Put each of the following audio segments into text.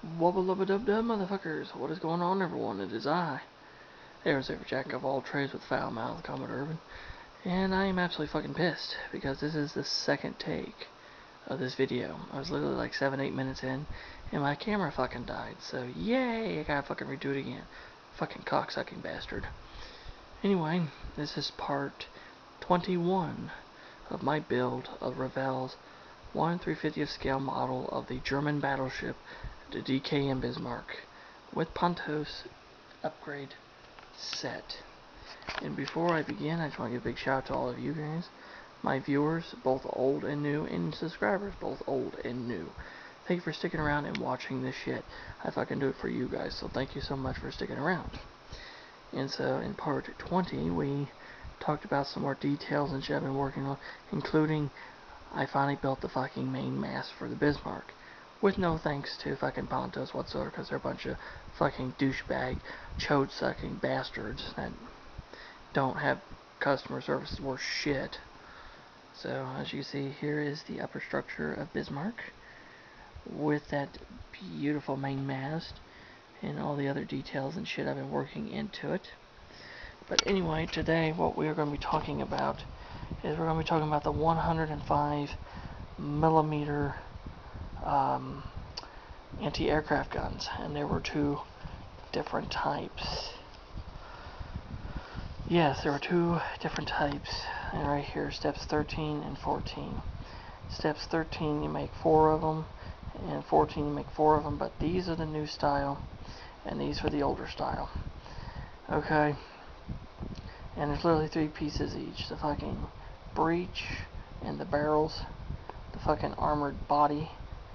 Wubba lubba dub dub, motherfuckers. What is going on, everyone? It is I, there's every jack of all trades with foul mouth, Comet Urban, and I am absolutely fucking pissed because this is the second take of this video. I was literally like 7-8 minutes in, and my camera fucking died. So yay, I gotta fucking redo it again. Fucking cocksucking bastard. Anyway, this is part 21 of my build of Revell's 1/350th scale model of the German battleship, the DKM Bismarck, with Pontos upgrade set. And before I begin, I just want to give a big shout out to all of you guys, my viewers, both old and new, and subscribers, both old and new. Thank you for sticking around and watching this shit. I fucking do it for you guys, so thank you so much for sticking around. And so in part 20, we talked about some more details and shit I've been working on, including I finally built the fucking main mast for the Bismarck, with no thanks to fucking Pontos whatsoever, because they're a bunch of fucking douchebag, chode-sucking bastards that don't have customer service worth shit. So, as you see, here is the upper structure of Bismarck, with that beautiful main mast, and all the other details and shit I've been working into it. But anyway, today what we are going to be talking about is we're going to be talking about the 105 millimeter anti-aircraft guns, and there were two different types. Yes, there were two different types, and right here, steps 13 and 14. Steps 13, you make 4 of them, and 14, you make 4 of them, but these are the new style, and these are the older style. Okay, and there's literally 3 pieces each: the fucking breech, and the barrels, the fucking armored body,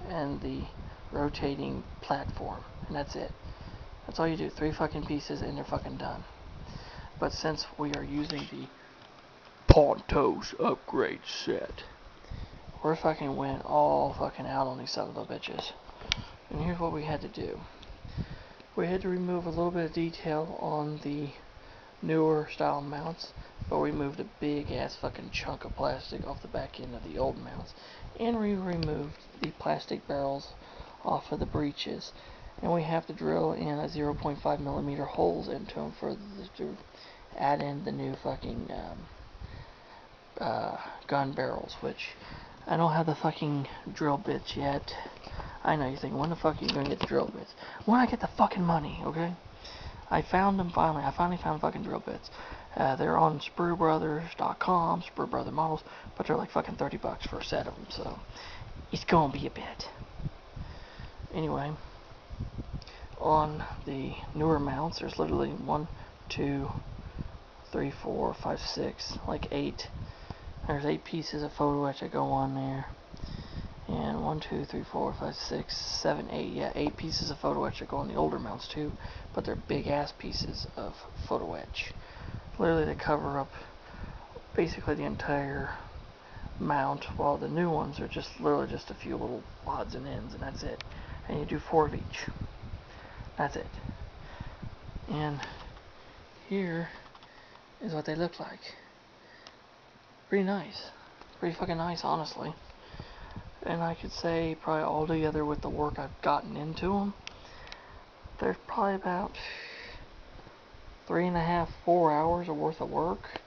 and the rotating platform, and that's it. That's all you do, 3 fucking pieces, and they're fucking done. But since we are using the Pontos upgrade set, we're fucking went all fucking out on these son of a bitches. And here's what we had to do. We had to remove a little bit of detail on the newer style mounts, but we moved a big ass fucking chunk of plastic off the back end of the old mounts, and we removed the plastic barrels off of the breeches, and we have to drill in a 0.5 millimeter holes into them to add in the new fucking gun barrels, which I don't have the fucking drill bits yet. I know you're thinking, when the fuck are you gonna get the drill bits? When I get the fucking money, okay? I found them finally. I finally found fucking drill bits. They're on SprueBrothers.com, Sprue Brother Models, but they're like fucking $30 for a set of them, so it's gonna be a bit. Anyway, on the newer mounts, there's literally 1, 2, 3, 4, 5, 6, like 8. There's 8 pieces of photo etch that go on there. And 1, 2, 3, 4, 5, 6, 7, 8. Yeah, 8 pieces of photo etch that go on the older mounts too. But they're big ass pieces of photo etch. Literally, they cover up basically the entire mount, while the new ones are just literally just a few little odds and ends, and that's it. And you do 4 of each. That's it. And here is what they look like. Pretty nice. Pretty fucking nice, honestly. And I could say probably all together with the work I've gotten into them, there's probably about 3.5, 4 hours of worth of work.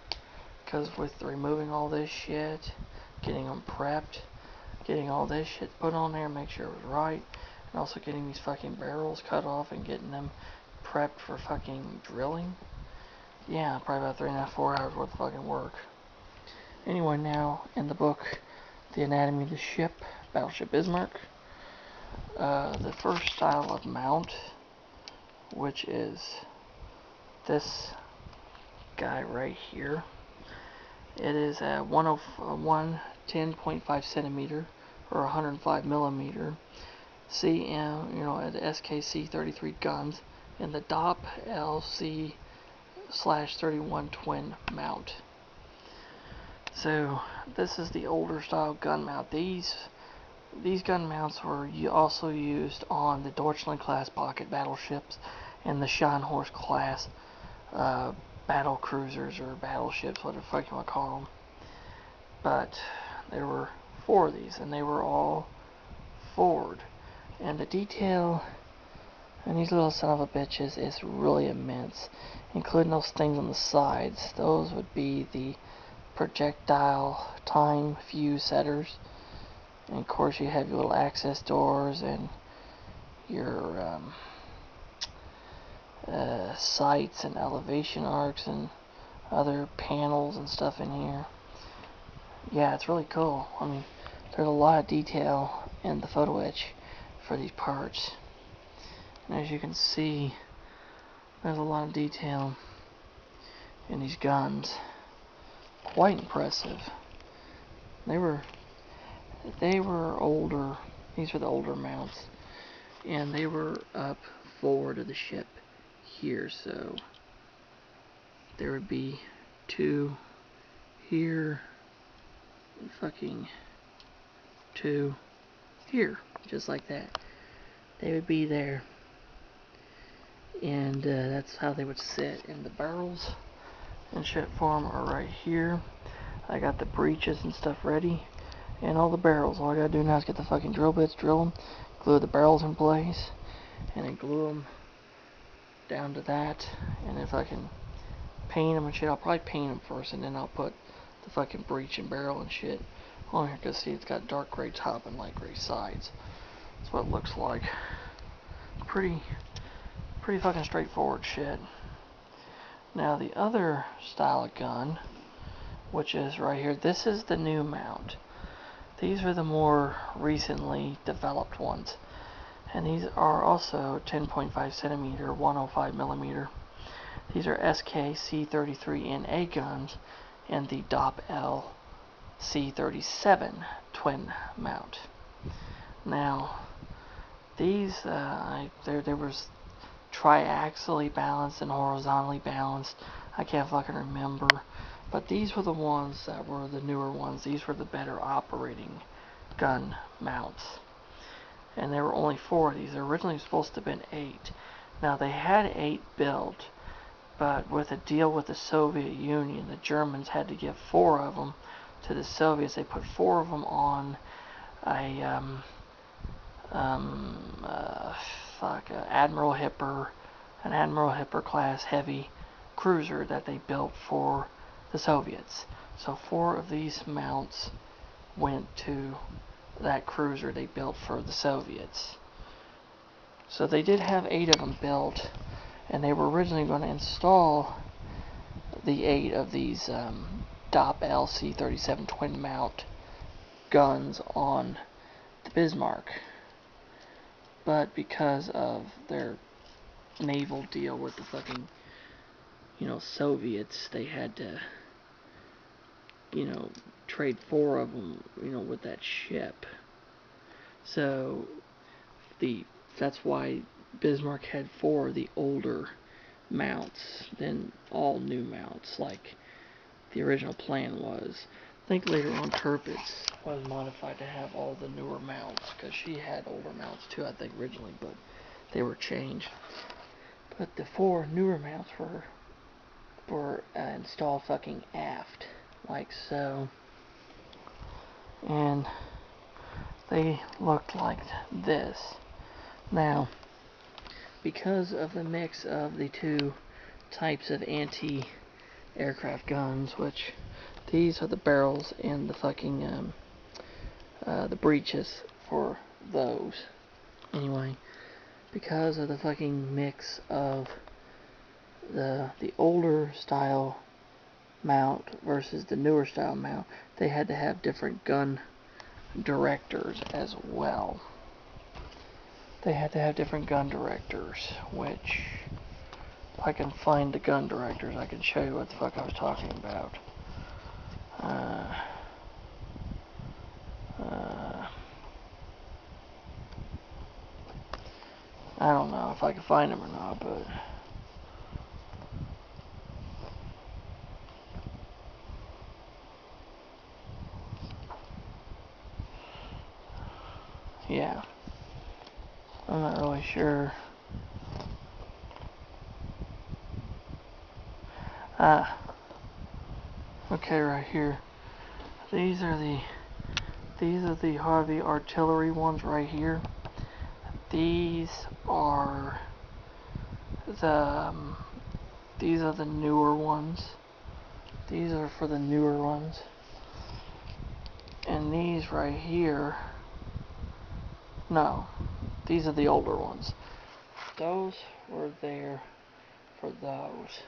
Because with removing all this shit, getting them prepped, getting all this shit put on there, make sure it was right, and also getting these fucking barrels cut off and getting them prepped for fucking drilling. Yeah, probably about 3.5, 4 hours worth of fucking work. Anyway, now in the book, The Anatomy of the Ship, Battleship Bismarck, the first style of mount, which is this guy right here. It is a 10.5 centimeter or 105 millimeter CM, the SKC 33 guns, in the DOP LC/31 twin mount. So this is the older style gun mount. These gun mounts were also used on the Deutschland class pocket battleships and the Scharnhorst class battle cruisers or battleships, whatever the fuck you want to call them. But there were 4 of these, and they were all forward. And the detail And these little son of a bitches is really immense, including those things on the sides. Those would be the projectile time fuse setters. And of course you have your little access doors and your sights and elevation arcs and other panels and stuff in here. Yeah, it's really cool. I mean, there's a lot of detail in the photo etch for these parts. And as you can see, there's a lot of detail in these guns. Quite impressive. They were older. These were the older mounts, and they were up forward of the ship here, so there would be two here and fucking two here, just like that. They would be there, and that's how they would sit. And the barrels and ship form are right here. I got the breeches and stuff ready, and all the barrels. All I gotta do now is get the fucking drill bits, drill them, glue the barrels in place, and then glue them down to that. And if I can paint them and shit, I'll probably paint them first, and then I'll put the fucking breech and barrel and shit on here. Cause see, it's got dark gray top and light gray sides. That's what it looks like. Pretty fucking straightforward shit. Now the other style of gun, which is right here, this is the new mount. These are the more recently developed ones, and these are also 10.5 centimeter, 105 millimeter. These are SK C33NA guns and the DOP-L C37 twin mount. Now these there was triaxially balanced and horizontally balanced. I can't fucking remember. But these were the ones that were the newer ones. These were the better operating gun mounts. And there were only 4 of these. They were originally supposed to have been 8. Now they had 8 built, but with a deal with the Soviet Union, the Germans had to give 4 of them to the Soviets. They put 4 of them on a Admiral Hipper, an Admiral Hipper class heavy cruiser that they built for the Soviets. So 4 of these mounts went to that cruiser they built for the Soviets. So they did have 8 of them built, and they were originally going to install the 8 of these DOP-L C37 twin mount guns on the Bismarck. But because of their naval deal with the fucking, Soviets, they had to, trade 4 of them, with that ship. So that's why Bismarck had 4 of the older mounts than all new mounts, like the original plan was. I think later on Tirpitz was modified to have all the newer mounts, because she had older mounts too, I think, originally, but they were changed. But the 4 newer mounts were installed fucking aft, like so. And they looked like this. Now, because of the mix of the 2 types of anti-aircraft guns, which these are the barrels and the fucking the breeches for those. Anyway, because of the fucking mix of the older style mount versus the newer style mount, they had to have different gun directors as well. They had to have different gun directors, which, if I can find the gun directors, I can show you what the fuck I was talking about. I don't know if I can find them or not, but yeah, I'm not really sure. Okay, right here. These are the heavy artillery ones right here. These are these are the newer ones. These are for the newer ones. And these right here, no, these are the older ones. Those were there for those.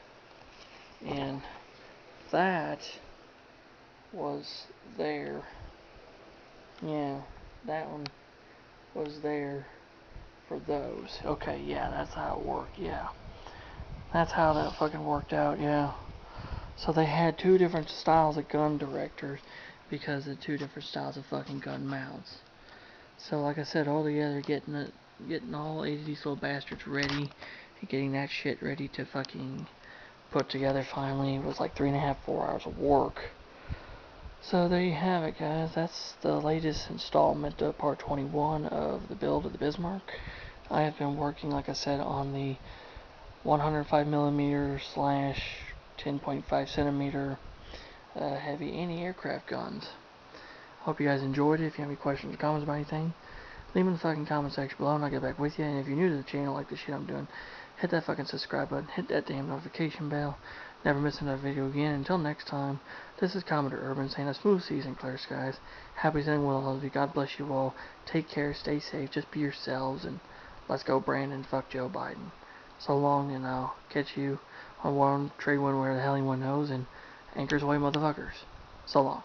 And that was there. Yeah, that one was there for those. Okay, yeah, that's how it worked, yeah. That's how that fucking worked out, yeah. So they had two different styles of gun directors because of two different styles of fucking gun mounts. So like I said, all together, getting all 8 of these little bastards ready, and getting that shit ready to fucking put together finally was like 3.5, 4 hours of work. So there you have it, guys. That's the latest installment of part 21 of the build of the Bismarck. I have been working, like I said, on the 105mm / 10.5cm heavy anti-aircraft guns. Hope you guys enjoyed it. If you have any questions or comments about anything, leave them in the fucking comment section below and I'll get back with you. And if you're new to the channel, like the shit I'm doing, hit that fucking subscribe button, hit that damn notification bell. Never miss another video again. Until next time, this is Commodore Urban saying a smooth seas and clear skies. Happy sailing with all of you. God bless you all. Take care, stay safe, just be yourselves, and let's go Brandon, fuck Joe Biden. So long, and I'll catch you on World Trade One where the hell anyone knows, and anchors away, motherfuckers. So long.